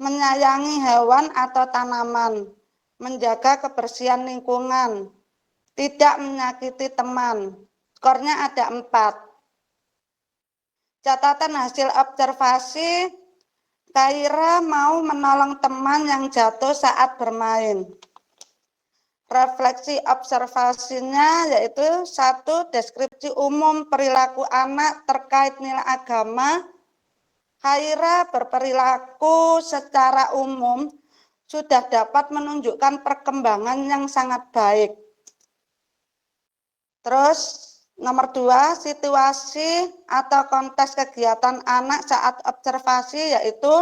menyayangi hewan atau tanaman, menjaga kebersihan lingkungan, tidak menyakiti teman. Skornya ada 4. Catatan hasil observasi, Kaira mau menolong teman yang jatuh saat bermain. Refleksi observasinya yaitu 1. Deskripsi umum perilaku anak terkait nilai agama. Kaira berperilaku secara umum sudah dapat menunjukkan perkembangan yang sangat baik. Terus nomor 2, situasi atau konteks kegiatan anak saat observasi yaitu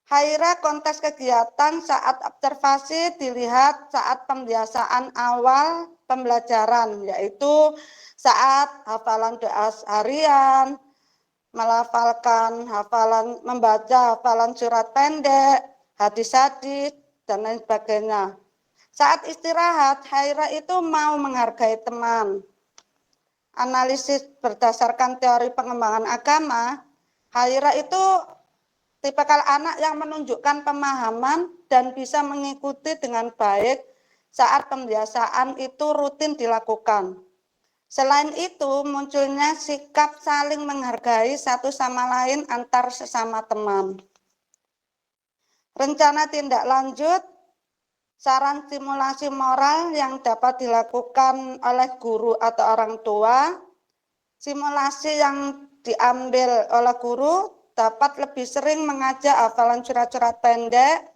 Haira konteks kegiatan saat observasi dilihat saat pembiasaan awal pembelajaran, yaitu saat hafalan doa harian, melafalkan hafalan, membaca hafalan surat pendek, hadis-hadis, dan lain sebagainya. Saat istirahat, Haira itu mau menghargai teman. Analisis berdasarkan teori pengembangan agama, Haira itu tipikal anak yang menunjukkan pemahaman dan bisa mengikuti dengan baik saat pembiasaan itu rutin dilakukan. Selain itu, munculnya sikap saling menghargai satu sama lain antar sesama teman. Rencana tindak lanjut, saran simulasi moral yang dapat dilakukan oleh guru atau orang tua. Simulasi yang diambil oleh guru dapat lebih sering mengajak hafalan surat-surat pendek,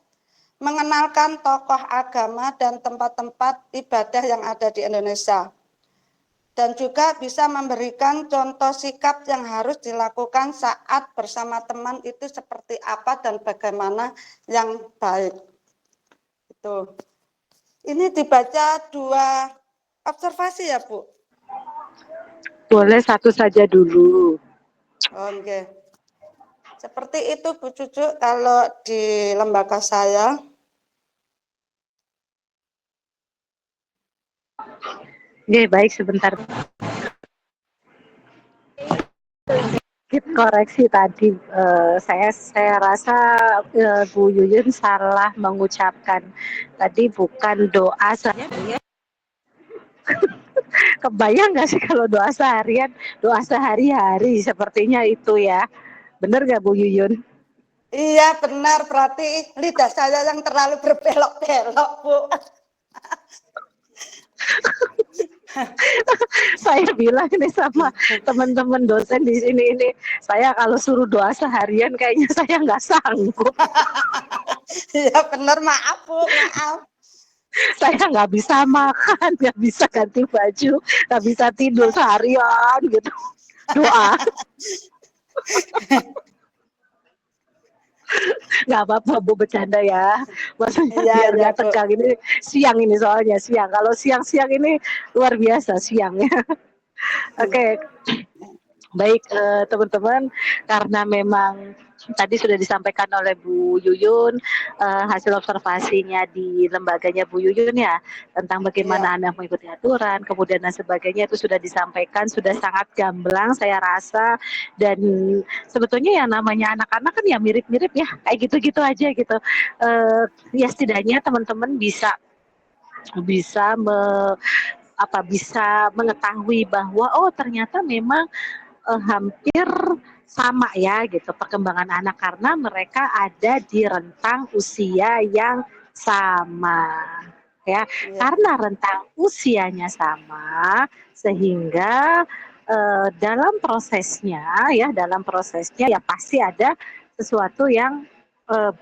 mengenalkan tokoh agama dan tempat-tempat ibadah yang ada di Indonesia. Dan juga bisa memberikan contoh sikap yang harus dilakukan saat bersama teman itu seperti apa dan bagaimana yang baik. Itu. Ini dibaca 2 observasi ya, Bu? Boleh satu saja dulu. Oke. Seperti itu Bu Cucu kalau di lembaga saya. Oke, baik sebentar. Koreksi tadi, saya rasa Bu Yuyun salah mengucapkan. Tadi bukan doa seharian. Kebayang nggak sih kalau doa seharian, doa sehari-hari sepertinya itu ya. Bener nggak Bu Yuyun? Iya benar, berarti lidah saya yang terlalu berbelok-belok, Bu. Saya bilang ini sama teman-teman dosen di sini ini, saya kalau suruh doa seharian kayaknya saya nggak sanggup. Iya benar, maaf Bu, maaf. Saya nggak bisa makan, nggak bisa ganti baju, nggak bisa tidur seharian gitu. Doa. Nggak apa-apa Bu, bercanda ya. Maksudnya Iya, biar iya nggak Bu. tegang, ini siang ini soalnya siang. Kalau siang-siang ini luar biasa siangnya. Oke. Baik teman-teman, karena memang tadi sudah disampaikan oleh Bu Yuyun hasil observasinya di lembaganya Bu Yuyun ya, tentang bagaimana Iya, Anda mengikuti aturan, kemudian dan sebagainya, itu sudah disampaikan, sudah sangat gamblang saya rasa. Dan sebetulnya yang namanya anak-anak kan ya mirip-mirip ya, kayak gitu-gitu aja gitu. Ya setidaknya teman-teman bisa bisa bisa mengetahui bahwa oh ternyata memang hampir sama ya gitu perkembangan anak, karena mereka ada di rentang usia yang sama ya. iya. Karena rentang usianya sama sehingga dalam prosesnya ya pasti ada sesuatu yang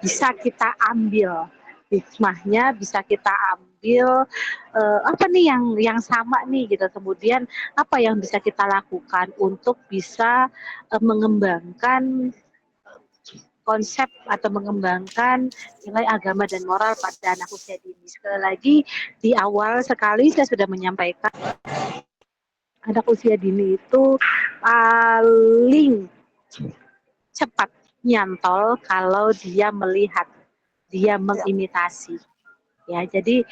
bisa kita ambil hikmahnya, bisa kita ambil apa nih yang sama nih gitu. Kemudian apa yang bisa kita lakukan untuk bisa mengembangkan konsep atau mengembangkan nilai agama dan moral pada anak usia dini. Sekali lagi di awal sekali saya sudah menyampaikan anak usia dini itu paling cepat nyantol kalau dia melihat, dia mengimitasi. Ya, jadi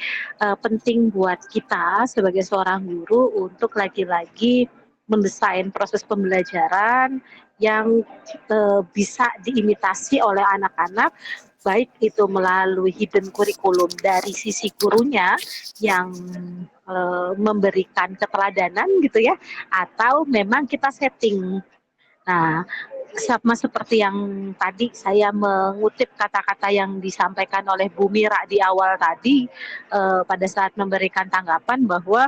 penting buat kita sebagai seorang guru untuk lagi-lagi mendesain proses pembelajaran yang bisa diimitasi oleh anak-anak, baik itu melalui hidden curriculum dari sisi gurunya yang memberikan keteladanan gitu ya, atau memang kita setting. Nah, sama seperti yang tadi saya mengutip kata-kata yang disampaikan oleh Bu Mira di awal tadi pada saat memberikan tanggapan bahwa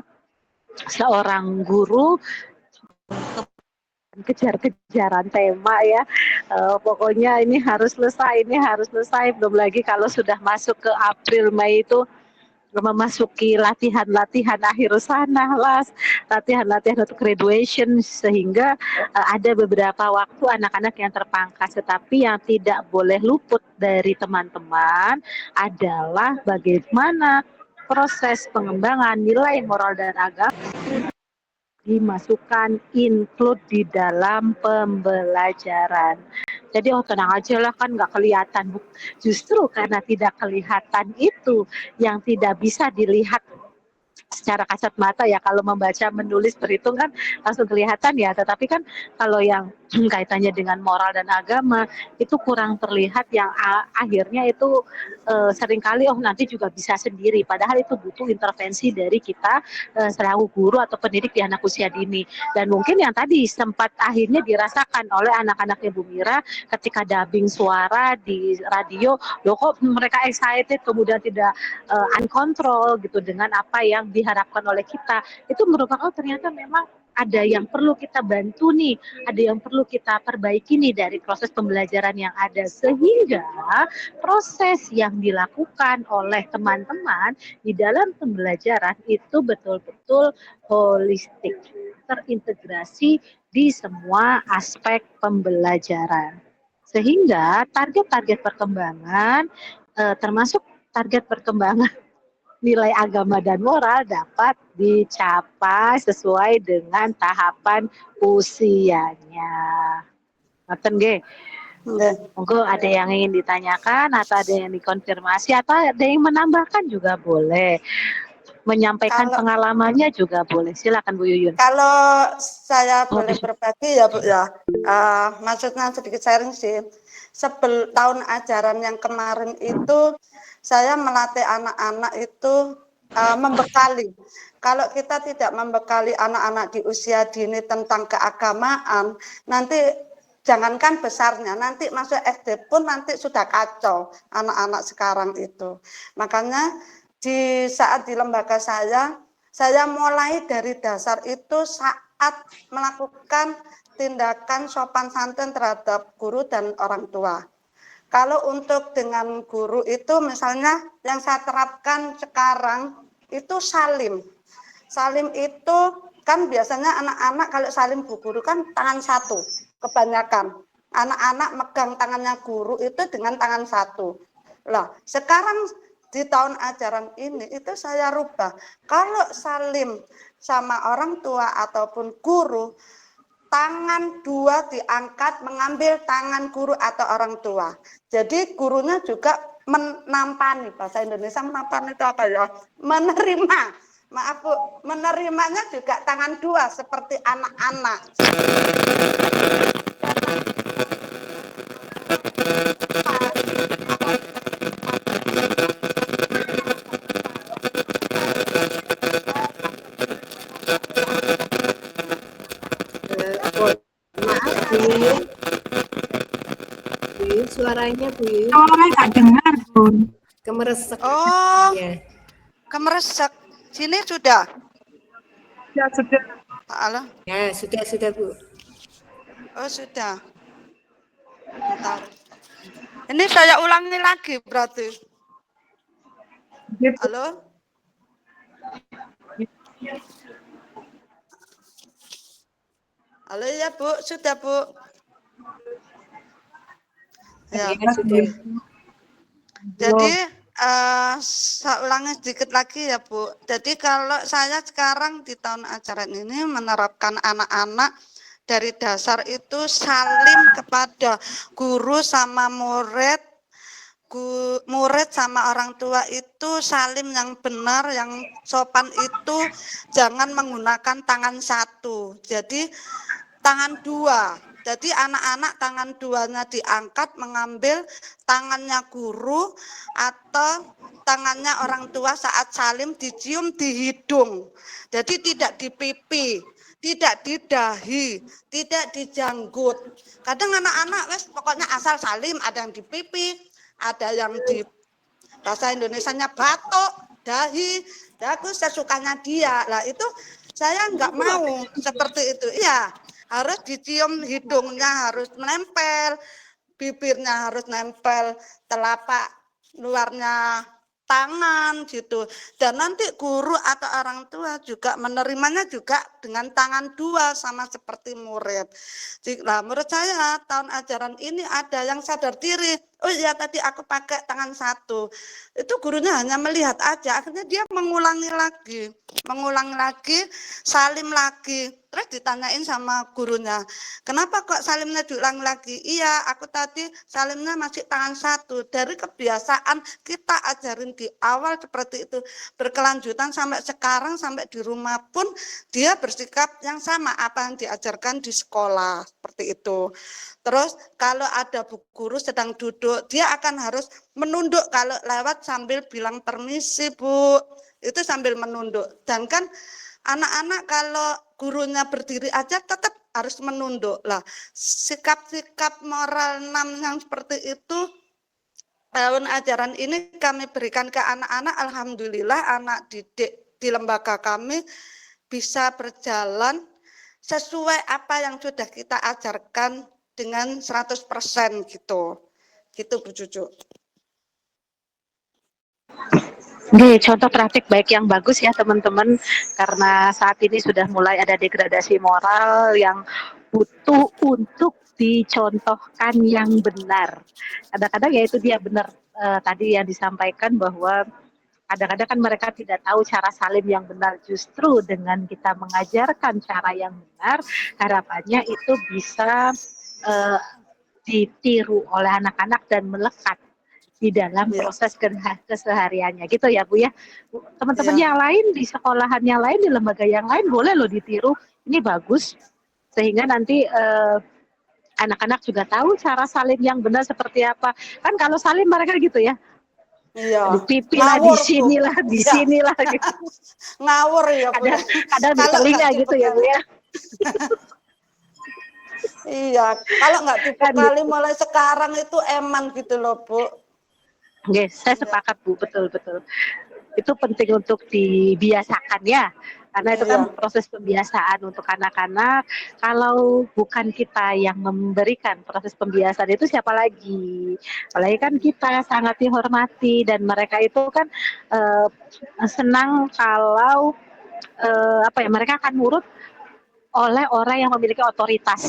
seorang guru kejar-kejaran tema ya, pokoknya ini harus selesai, belum lagi kalau sudah masuk ke April Mei itu memasuki latihan-latihan akhir sana lah, latihan-latihan untuk graduation, sehingga ada beberapa waktu anak-anak yang terpangkas, tetapi yang tidak boleh luput dari teman-teman adalah bagaimana proses pengembangan nilai moral dan agama dimasukkan include di dalam pembelajaran. Jadi tenang aja lah, kan nggak kelihatan. Justru karena tidak kelihatan itu yang tidak bisa dilihat secara kasat mata ya. Kalau membaca, menulis, berhitung kan langsung kelihatan ya. Tetapi kan kalau yang kaitannya dengan moral dan agama itu kurang terlihat, yang akhirnya itu seringkali nanti juga bisa sendiri. Padahal itu butuh intervensi dari kita selaku guru atau pendidik di anak usia dini. Dan mungkin yang tadi sempat akhirnya dirasakan oleh anak-anaknya Bu Mira ketika dubbing suara di radio, loh kok mereka excited kemudian tidak uncontrol gitu dengan apa yang diharapkan oleh kita. Itu merupakan ternyata memang ada yang perlu kita bantu nih, ada yang perlu kita perbaiki nih dari proses pembelajaran yang ada, sehingga proses yang dilakukan oleh teman-teman di dalam pembelajaran itu betul-betul holistik, terintegrasi di semua aspek pembelajaran. Sehingga target-target perkembangan termasuk target perkembangan nilai agama dan moral dapat dicapai sesuai dengan tahapan usianya. Ngoten nggih. Monggo ada yang ingin ditanyakan atau ada yang dikonfirmasi atau ada yang menambahkan juga boleh. Menyampaikan pengalamannya juga boleh. Silakan Bu Yuyun. Kalau saya boleh berbagi ya Bu ya, maksudnya sedikit sharing sih. Tahun ajaran yang kemarin itu saya melatih anak-anak itu membekali. Kalau kita tidak membekali anak-anak di usia dini tentang keagamaan, nanti jangankan besarnya, nanti masuk SD pun nanti sudah kacau anak-anak sekarang itu. Makanya di saat di lembaga saya mulai dari dasar itu saat melakukan tindakan sopan santun terhadap guru dan orang tua. Kalau untuk dengan guru itu misalnya yang saya terapkan sekarang itu salim. Salim itu kan biasanya anak-anak kalau salim Bu Guru kan tangan satu kebanyakan. Anak-anak megang tangannya guru itu dengan tangan satu. Lah, sekarang di tahun ajaran ini itu saya rubah. Kalau salim sama orang tua ataupun guru, tangan dua diangkat mengambil tangan guru atau orang tua. Jadi gurunya juga menampani, bahasa Indonesia menampani itu apa ya? Menerima. Maaf Bu, menerimanya juga tangan dua seperti anak-anak. Maaf Bu, suaranya Bu Yuyun nggak dengar Bun. kemeresek. Oh, Ya. kemeresek. Sini sudah. Ya sudah. Halo. Ya, sudah Bu. Oh, sudah. Bentar. Ini saya ulangi lagi berarti. Halo. Halo ya Bu, sudah Bu. Ya. Ya, sudah. Jadi saya ulangi sedikit lagi ya Bu. Jadi kalau saya sekarang di tahun ajaran ini menerapkan anak-anak dari dasar itu salim kepada guru sama murid, murid sama orang tua itu salim yang benar, yang sopan itu jangan menggunakan tangan satu. Jadi tangan dua. Jadi anak-anak tangan duanya diangkat mengambil tangannya guru atau tangannya orang tua saat salim dicium di hidung. Jadi tidak di pipi, tidak di dahi, tidak di janggut. Kadang anak-anak wes pokoknya asal salim, ada yang di pipi, ada yang di bahasa Indonesianya batok, dahi, dagu sesukanya dia. Lah itu saya nggak mau seperti itu. Iya. Harus dicium hidungnya harus menempel, bibirnya harus nempel, telapak luarnya tangan gitu. Dan nanti guru atau orang tua juga menerimanya juga dengan tangan dua sama seperti murid. Nah, menurut saya tahun ajaran ini ada yang sadar diri. Oh iya tadi aku pakai tangan satu. Itu gurunya hanya melihat aja, akhirnya dia mengulangi lagi, salim lagi. Terus ditanyain sama gurunya, kenapa kok salimnya diulang lagi? Iya, aku tadi salimnya masih tangan satu. Dari kebiasaan kita ajarin di awal seperti itu, berkelanjutan sampai sekarang, sampai di rumah pun dia bersikap yang sama apa yang diajarkan di sekolah, seperti itu. Terus kalau ada bu guru sedang duduk, dia akan harus menunduk kalau lewat sambil bilang permisi Bu, itu sambil menunduk. Dan kan anak-anak kalau gurunya berdiri aja tetap harus menunduk lah. Sikap-sikap moral 6 yang seperti itu tahun ajaran ini kami berikan ke anak-anak. Alhamdulillah anak didik di lembaga kami bisa berjalan sesuai apa yang sudah kita ajarkan dengan 100% gitu. Gitu Bu Cucu. Oke, contoh praktik baik yang bagus ya teman-teman, karena saat ini sudah mulai ada degradasi moral yang butuh untuk dicontohkan yang benar. Kadang-kadang ya itu dia benar tadi yang disampaikan bahwa kadang-kadang kan mereka tidak tahu cara salim yang benar. Justru dengan kita mengajarkan cara yang benar, harapannya itu bisa eh, ditiru oleh anak-anak dan melekat di dalam Ya, proses kesehariannya gitu ya Bu ya. Teman-teman ya. yang lain di sekolahan yang lain, di lembaga yang lain boleh loh ditiru. Ini bagus sehingga nanti anak-anak juga tahu cara salim yang benar seperti apa. Kan kalau salim mereka gitu ya, di Iya, pipi lah, di ngawur Bu. sinilah, di Iya, sinilah gitu. ngawur ya Bu ya. Kadang, kadang di Kalau nggak telinga gitu ya Bu dibekali, ya. iya. Kalau nggak Kan dibekali gitu. mulai sekarang itu eman gitu loh Bu. Oke, saya Iya, sepakat Bu, betul-betul. Itu penting untuk dibiasakan ya, karena itu kan iya, proses pembiasaan untuk anak-anak. Kalau bukan kita yang memberikan proses pembiasaan itu siapa lagi? Apalagi kan kita sangat dihormati dan mereka itu kan eh, senang kalau apa ya, mereka akan nurut oleh orang yang memiliki otoritas.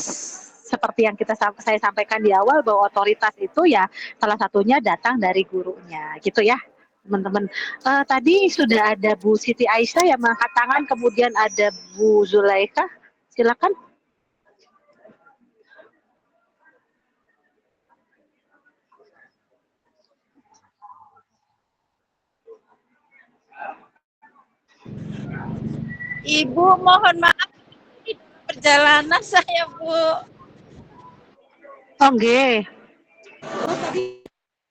Seperti yang saya sampaikan di awal bahwa otoritas itu ya salah satunya datang dari gurunya, gitu ya teman-teman. Tadi sudah ada Bu Siti Aisyah yang mengangkat tangan, kemudian ada Bu Zulaika. Silakan. Ibu, mohon maaf perjalanan saya, Bu. Oh, nggih.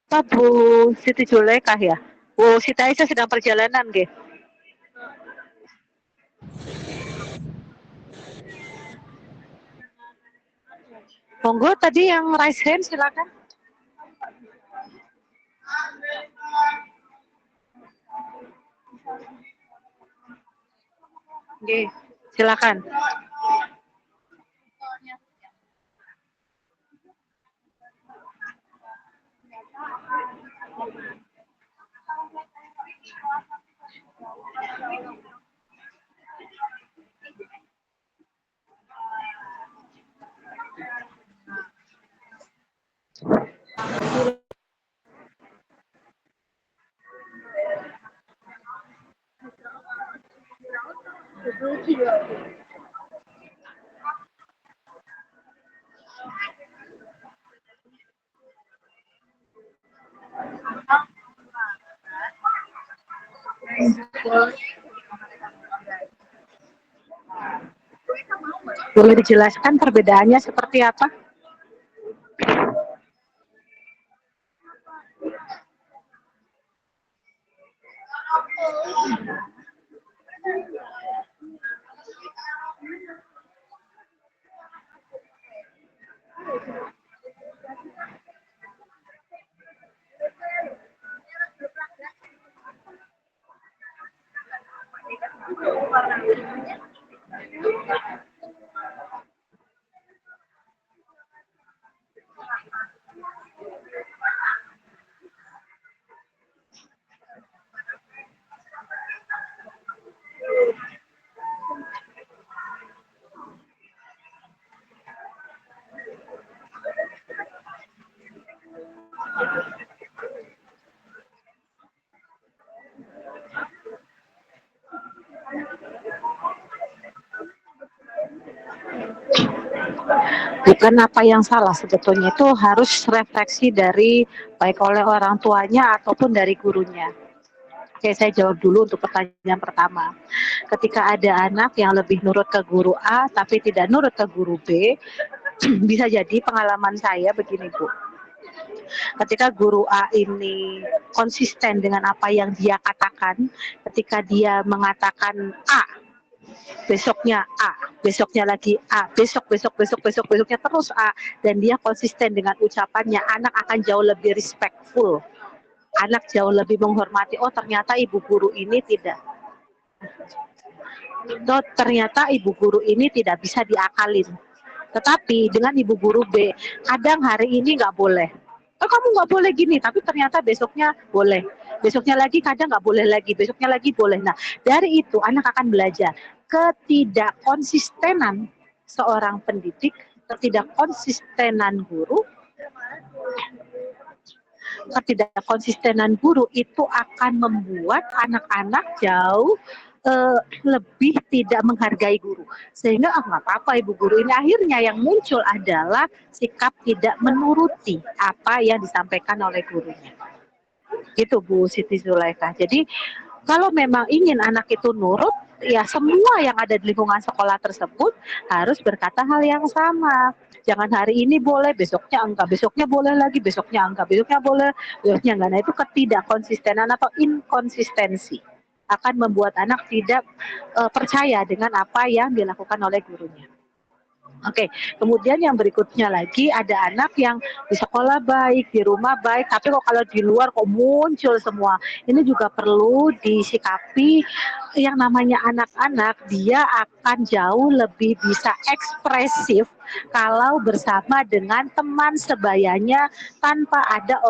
Pak Bu Siti Zulaika ya. Bu Siti Aisyah sedang perjalanan nggih. Monggo tadi yang raise hand silakan. Nggih, silakan. Boleh dijelaskan perbedaannya seperti apa? Bukan apa yang salah sebetulnya, itu harus refleksi dari baik oleh orang tuanya ataupun dari gurunya. Oke, saya jawab dulu untuk pertanyaan pertama. Ketika ada anak yang lebih nurut ke guru A tapi tidak nurut ke guru B, bisa jadi pengalaman saya begini, Bu. Ketika guru A ini konsisten dengan apa yang dia katakan, ketika dia mengatakan A, besoknya A, besoknya lagi A, besoknya terus A, dan dia konsisten dengan ucapannya, anak akan jauh lebih respectful, anak jauh lebih menghormati. Oh, ternyata ibu guru ini tidak. Oh, ternyata ibu guru ini tidak bisa diakalin. Tetapi dengan ibu guru B, kadang hari ini nggak boleh. Oh, kamu nggak boleh gini, tapi ternyata besoknya boleh. Besoknya lagi kadang nggak boleh lagi, besoknya lagi boleh. Nah, dari itu anak akan belajar ketidakkonsistenan seorang pendidik, ketidakkonsistenan guru, ketidakkonsistenan guru itu akan membuat anak-anak jauh lebih tidak menghargai guru, sehingga nggak apa-apa ibu guru ini, akhirnya yang muncul adalah sikap tidak menuruti apa yang disampaikan oleh gurunya. Itu Bu Siti Zulaikha. Jadi kalau memang ingin anak itu nurut, ya semua yang ada di lingkungan sekolah tersebut harus berkata hal yang sama. Jangan hari ini boleh, besoknya enggak, besoknya boleh lagi, besoknya enggak, besoknya boleh, besoknya enggak. Nah, itu ketidakkonsistenan atau inkonsistensi akan membuat anak tidak percaya dengan apa yang dilakukan oleh gurunya. Oke, kemudian yang berikutnya lagi ada anak yang di sekolah baik, di rumah baik, tapi kok kalau di luar kok muncul semua. Ini juga perlu disikapi, yang namanya anak-anak, dia akan jauh lebih bisa ekspresif kalau bersama dengan teman sebayanya tanpa ada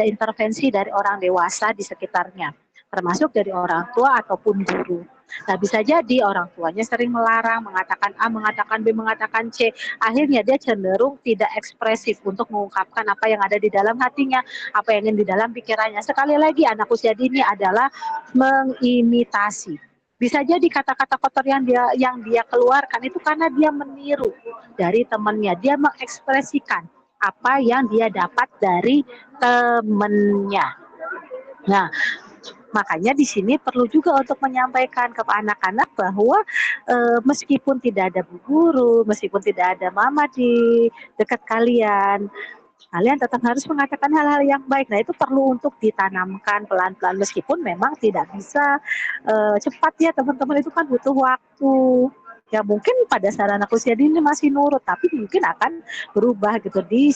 intervensi dari orang dewasa di sekitarnya, termasuk dari orang tua ataupun guru. Nah, bisa jadi orang tuanya sering melarang, mengatakan A, mengatakan B, mengatakan C. Akhirnya dia cenderung tidak ekspresif untuk mengungkapkan apa yang ada di dalam hatinya, apa yang ingin di dalam pikirannya. Sekali lagi, anak usia dini adalah mengimitasi. Bisa jadi kata-kata kotor yang dia keluarkan itu karena dia meniru dari temannya. Dia mengekspresikan apa yang dia dapat dari temannya. Nah, makanya di sini perlu juga untuk menyampaikan ke anak-anak bahwa meskipun tidak ada bu guru, meskipun tidak ada mama di dekat kalian, kalian tetap harus mengatakan hal-hal yang baik. Nah, itu perlu untuk ditanamkan pelan-pelan, meskipun memang tidak bisa cepat ya teman-teman, itu kan butuh waktu. Ya mungkin pada saat anak usia dini masih nurut, tapi mungkin akan berubah gitu di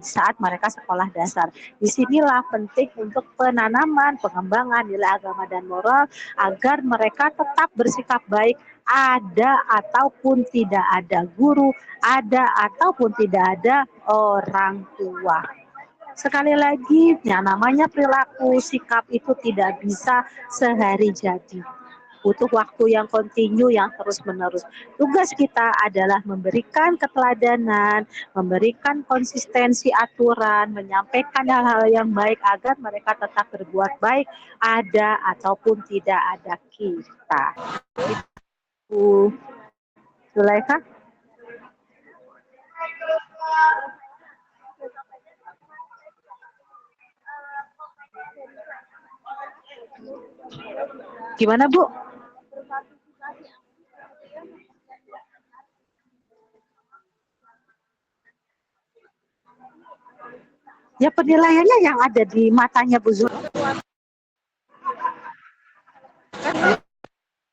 saat mereka sekolah dasar. Disinilah penting untuk penanaman, pengembangan nilai agama dan moral agar mereka tetap bersikap baik, ada ataupun tidak ada guru, ada ataupun tidak ada orang tua. Sekali lagi, yang namanya perilaku sikap itu tidak bisa sehari jadi. Butuh waktu yang kontinu, yang terus-menerus. Tugas kita adalah memberikan keteladanan, memberikan konsistensi aturan, menyampaikan hal-hal yang baik agar mereka tetap berbuat baik, ada ataupun tidak ada kita. Itu, Zulaikha. Gimana, Bu? Ya penilaiannya yang ada di matanya Bu Zul.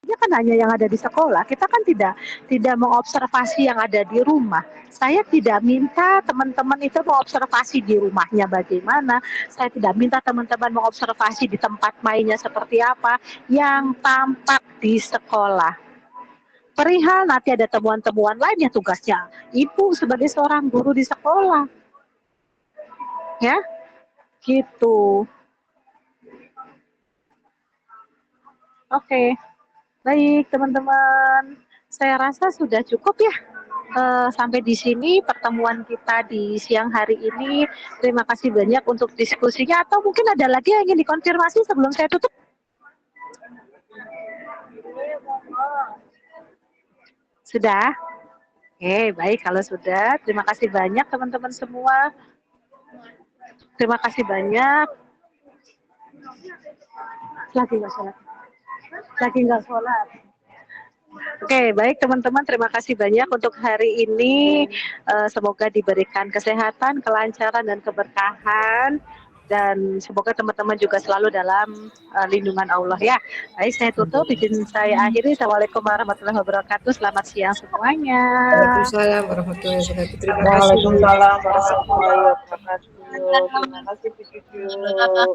Dia kan hanya yang ada di sekolah. Kita kan tidak mengobservasi yang ada di rumah. Saya tidak minta teman-teman itu mengobservasi di rumahnya bagaimana. Saya tidak minta teman-teman mengobservasi di tempat mainnya seperti apa yang tampak di sekolah. Perihal nanti ada temuan-temuan lain, ya tugasnya ibu sebagai seorang guru di sekolah. Ya, gitu. Oke, baik teman-teman. Saya rasa sudah cukup ya sampai di sini pertemuan kita di siang hari ini. Terima kasih banyak untuk diskusinya. Atau mungkin ada lagi yang ingin dikonfirmasi sebelum saya tutup? Sudah? Oke, baik kalau sudah. Terima kasih banyak teman-teman semua. Terima kasih banyak. Lagi nggak sholat? Lagi nggak sholat? Oke, baik teman-teman, terima kasih banyak untuk hari ini. Semoga diberikan kesehatan, kelancaran, dan keberkahan. Dan semoga teman-teman juga selalu dalam lindungan Allah ya. Baik, saya tutup, izin saya akhiri. Assalamualaikum warahmatullahi wabarakatuh. Selamat siang semuanya. Waalaikumsalam warahmatullahi wabarakatuh. Terima kasih. Waalaikumsalam warahmatullahi wabarakatuh. Terima kasih Bu Cucu.